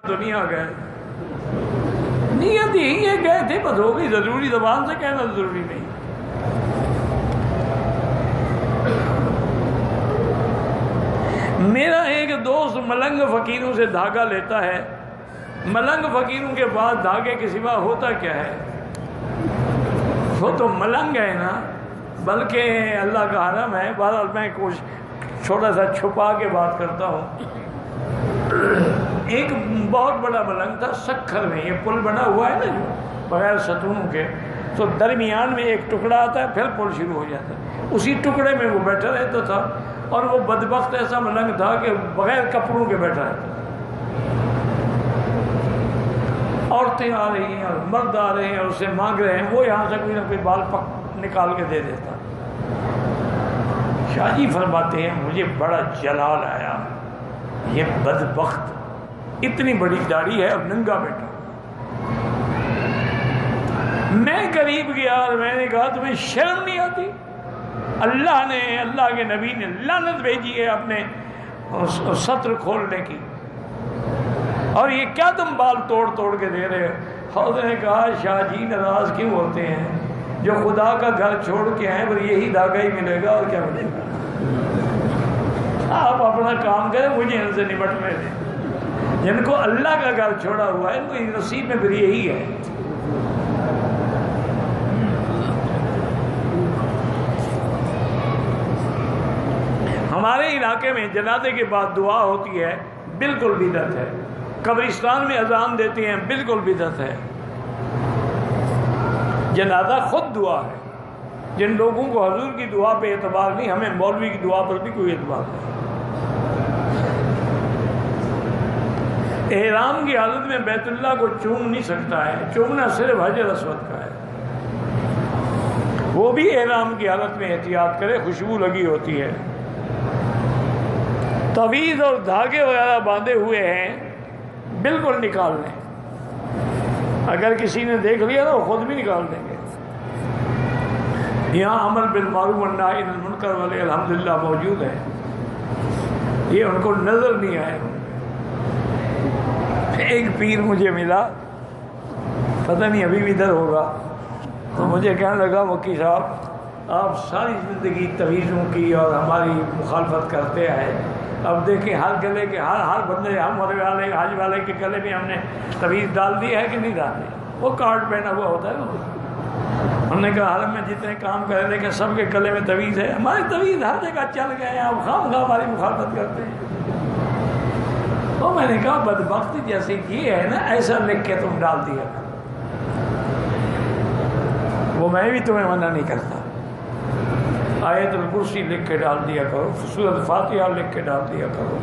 دنیا گئے، نیت ہی یہ گئے تھے، بس ہو گئی، ضروری زبان سے کہنا ضروری نہیں۔ میرا ایک دوست ملنگ فقیروں سے دھاگا لیتا ہے، ملنگ فقیروں کے بعد دھاگے کے سوا ہوتا کیا ہے؟ وہ تو ملنگ ہے نا، بلکہ اللہ کا حرم ہے۔ بہرحال میں کچھ چھوٹا سا چھپا کے بات کرتا ہوں۔ ایک بہت بڑا ملنگ تھا سکھر میں، یہ پل بنا ہوا ہے نا جو بغیر ستونوں کے، تو درمیان میں ایک ٹکڑا آتا ہے، پھر پل شروع ہو جاتا ہے، اسی ٹکڑے میں وہ بیٹھا رہتا تھا۔ اور وہ بدبخت ایسا ملنگ تھا کہ بغیر کپڑوں کے بیٹھا رہتا، عورتیں آ رہی ہیں اور مرد آ رہے ہیں اور اسے مانگ رہے ہیں، وہ یہاں سے کوئی نہ کوئی بال نکال کے دے دیتا۔ شاہ جی فرماتے ہیں مجھے بڑا جلال آیا، یہ بدبخت اتنی بڑی داڑھی ہے اور ننگا بیٹھا۔ میں قریب گیا اور میں نے کہا تمہیں شرم نہیں آتی؟ اللہ نے، اللہ کے نبی نے لعنت بھیجی ہے اپنے ستر کھولنے کی، اور یہ کیا تم بال توڑ توڑ کے دے رہے ہو؟ حضرت نے کہا شاہ جی ناراض کیوں ہوتے ہیں؟ جو خدا کا گھر چھوڑ کے آئے پر یہی دھاگا ہی ملے گا اور کیا ملے گا؟ آپ اپنا کام کریں، مجھے ان سے نمٹنے دیں۔ جن کو اللہ کا گھر چھوڑا ہوا ہے ان کو نصیب میں پھر یہی ہے۔ ہمارے علاقے میں جنازے کے بعد دعا ہوتی ہے، بالکل بدعت ہے۔ قبرستان میں اذان دیتے ہیں، بالکل بدعت ہے۔ جنازہ خود دعا ہے۔ جن لوگوں کو حضور کی دعا پہ اعتبار نہیں، ہمیں مولوی کی دعا پر بھی کوئی اعتبار نہیں۔ احرام کی حالت میں بیت اللہ کو چوم نہیں سکتا ہے، چومنا صرف حجر اسود کا ہے۔ وہ بھی احرام کی حالت میں احتیاط کرے، خوشبو لگی ہوتی ہے۔ تعویذ اور دھاگے وغیرہ باندھے ہوئے ہیں، بالکل نکال لیں۔ اگر کسی نے دیکھ لیا تو وہ خود بھی نکال دیں گے۔ یہاں عمل بالمعروف والنہی عن المنکر والے الحمدللہ موجود ہے، یہ ان کو نظر نہیں آئے۔ ایک پیر مجھے ملا، پتہ نہیں ابھی بھی ادھر ہوگا، تو مجھے کہنے لگا وکی صاحب آپ ساری زندگی تعویذوں کی اور ہماری مخالفت کرتے آئے، اب دیکھیں ہر گلے کے ہر بندے، ہم والے حج والے کے گلے میں ہم نے تعویذ ڈال دی ہے کہ نہیں ڈال دی؟ وہ کارڈ پہنا ہوا ہوتا ہے نا۔ ہم نے کہا حرم میں جتنے کام کرے لیکن سب کے گلے میں تعویذ ہے، ہمارے تعویذ ہر جگہ چل گئے ہیں، آپ خام خواہ ہماری مخالفت کرتے ہیں۔ تو میں نے کہا بدبخت جیسے یہ ہے نا، ایسا لکھ کے تم ڈال دیا، وہ میں بھی تمہیں منع نہیں کرتا۔ آیت الکرسی لکھ کے ڈال دیا کرو، سورۃ فاتحہ لکھ کے ڈال دیا کرو،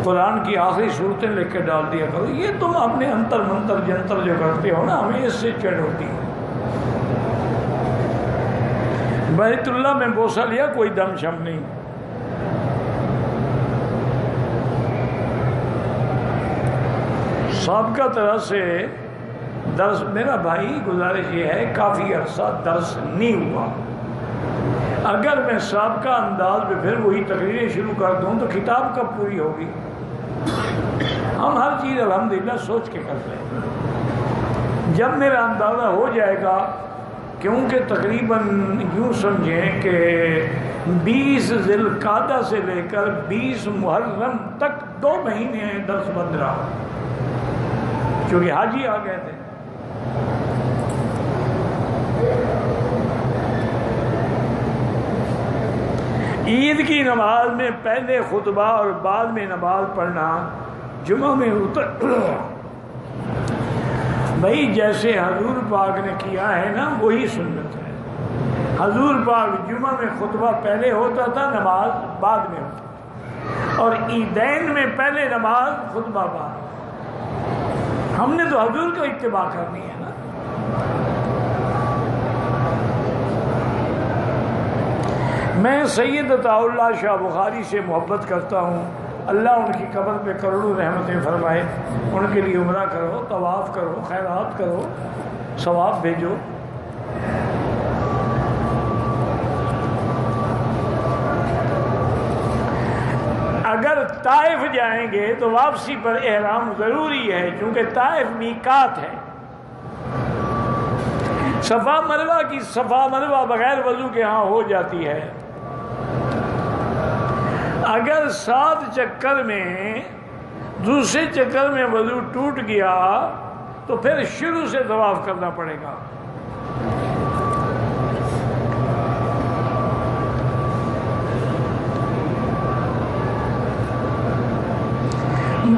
قرآن کی آخری صورتیں لکھ کے ڈال دیا کرو۔ یہ تم اپنے انتر منتر جنتر جو کرتے ہو نا، ہمیں اس سے چڑ ہوتی ہے۔ بیت اللہ میں بوسہ لیا، کوئی دم شم نہیں۔ سابقہ طرح سے درس، میرا بھائی گزارش یہ ہے کافی عرصہ درس نہیں ہوا، اگر میں سابقہ انداز میں پھر وہی تقریریں شروع کر دوں تو کتاب کب پوری ہوگی؟ ہم ہر چیز الحمدللہ سوچ کے کرتے ہیں۔ جب میرا اندازہ ہو جائے گا، کیونکہ تقریباً یوں سمجھیں کہ 20 ذی القعدہ سے لے کر 20 محرم تک 2 مہینے درس بند رہا، کیونکہ حاجی آ گئے تھے۔ عید کی نماز میں پہلے خطبہ اور بعد میں نماز پڑھنا جمعہ میں بھائی جیسے حضور پاک نے کیا ہے نا وہی سنت ہے۔ حضور پاک جمعہ میں خطبہ پہلے ہوتا تھا، نماز بعد میں ہوتا تھا، اور عیدین میں پہلے نماز خطبہ بعد۔ ہم نے تو حضور کو اتباع کرنی ہے نا۔ میں سید عطا اللہ شاہ بخاری سے محبت کرتا ہوں، اللہ ان کی قبر پہ کروڑوں رحمتیں فرمائے، ان کے لیے عمرہ کرو، طواف کرو، خیرات کرو، ثواب بھیجو۔ اگر طائف جائیں گے تو واپسی پر احرام ضروری ہے، چونکہ طائف میقات ہے۔ صفا مروہ بغیر وضو کے ہاں ہو جاتی ہے۔ اگر 7 چکر میں دوسرے چکر میں وضو ٹوٹ گیا تو پھر شروع سے طواف کرنا پڑے گا۔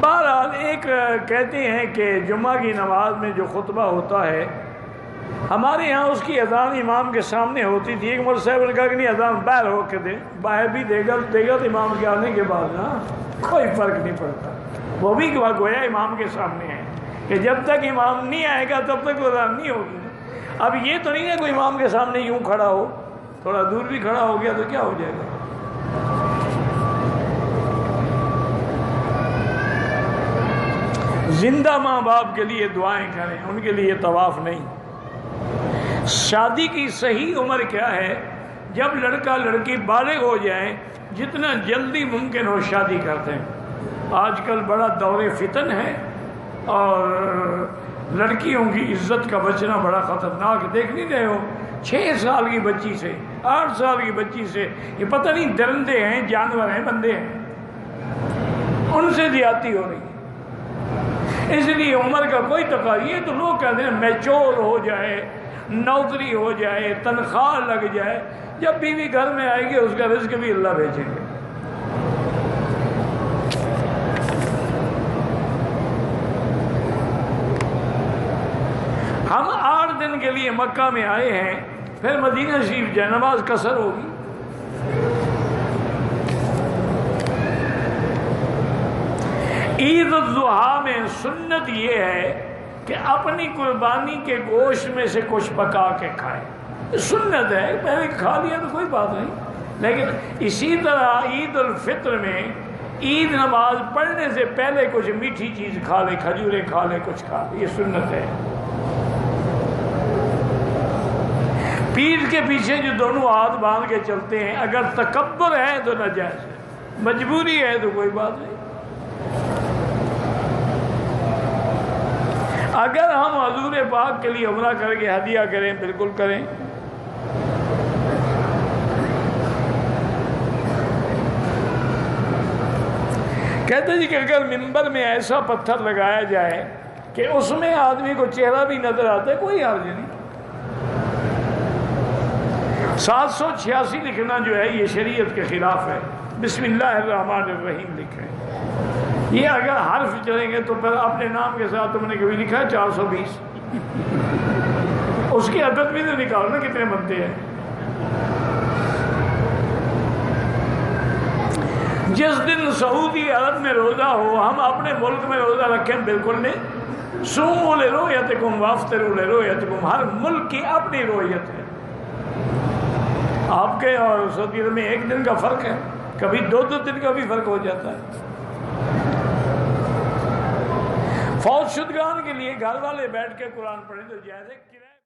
بہرحال ایک کہتے ہیں کہ جمعہ کی نماز میں جو خطبہ ہوتا ہے، ہمارے یہاں اس کی اذان امام کے سامنے ہوتی تھی۔ ایک مولوی صاحب نے کہا کہ نہیں، اذان باہر ہو کے دے، باہر بھی دے گا تو امام کے آنے کے بعد نا کوئی فرق نہیں پڑتا، وہ بھی گویا امام کے سامنے ہے کہ جب تک امام نہیں آئے گا تب تک اذان نہیں ہوگی۔ اب یہ تو نہیں ہے کوئی امام کے سامنے یوں کھڑا ہو، تھوڑا دور بھی کھڑا ہو گیا تو کیا ہو جائے گا۔ زندہ ماں باپ کے لیے دعائیں کریں، ان کے لیے طواف نہیں۔ شادی کی صحیح عمر کیا ہے؟ جب لڑکا لڑکی بالغ ہو جائیں، جتنا جلدی ممکن ہو شادی کرتے ہیں۔ آج کل بڑا دور فتن ہے اور لڑکیوں کی عزت کا بچنا بڑا خطرناک، دیکھ نہیں رہے ہو 6 سال کی بچی سے 8 سال کی بچی سے، یہ پتہ نہیں درندے ہیں جانور ہیں بندے ہیں، ان سے زیادتی ہو رہی ہے۔ اس لیے عمر کا کوئی تقاضا، یہ تو لوگ کہتے ہیں میچور ہو جائے، نوکری ہو جائے، تنخواہ لگ جائے، جب بیوی گھر میں آئے گی اس کا رزق بھی اللہ بھیجیں گے۔ ہم 8 دن کے لیے مکہ میں آئے ہیں، پھر مدینہ شریف جائے، نماز قصر ہوگی۔ عید الاضحیٰ میں سنت یہ ہے کہ اپنی قربانی کے گوشت میں سے کچھ پکا کے کھائے، سنت ہے، پہلے کھا لیا تو کوئی بات نہیں۔ لیکن اسی طرح عید الفطر میں عید نماز پڑھنے سے پہلے کچھ میٹھی چیز کھا لے، کھجوریں کھا لے، کچھ کھا لے، یہ سنت ہے۔ پیر کے پیچھے جو دونوں ہاتھ باندھ کے چلتے ہیں، اگر تکبر ہے تو ناجائز ہے، مجبوری ہے تو کوئی بات نہیں۔ اگر ہم حضور پاک کے لیے عمرہ کر کے ہدیہ کریں، بالکل کریں۔ کہتے جی کہ اگر ممبر میں ایسا پتھر لگایا جائے کہ اس میں آدمی کو چہرہ بھی نظر آتا ہے، کوئی حرج نہیں۔ 786 لکھنا جو ہے یہ شریعت کے خلاف ہے۔ بسم اللہ الرحمن الرحیم لکھیں، یہ اگر حرف چلیں گے تو پھر اپنے نام کے ساتھ تم نے کبھی لکھا ہے 420، اس کی عدد بھی تو نکالنا کتنے بنتے ہیں۔ جس دن سعودی عرب میں روزہ ہو، ہم اپنے ملک میں روزہ رکھیں، بالکل نہیں۔ صوموا لرؤیتکم وافطروا لرؤیتکم، ہر ملک کی اپنی رویت ہے۔ آپ کے اور سعودی عرب میں 1 دن کا فرق ہے، کبھی 2 دن کا بھی فرق ہو جاتا ہے۔ فوت شدگان کے لیے گھر والے بیٹھ کے قرآن پڑھیں تو جائز ہے۔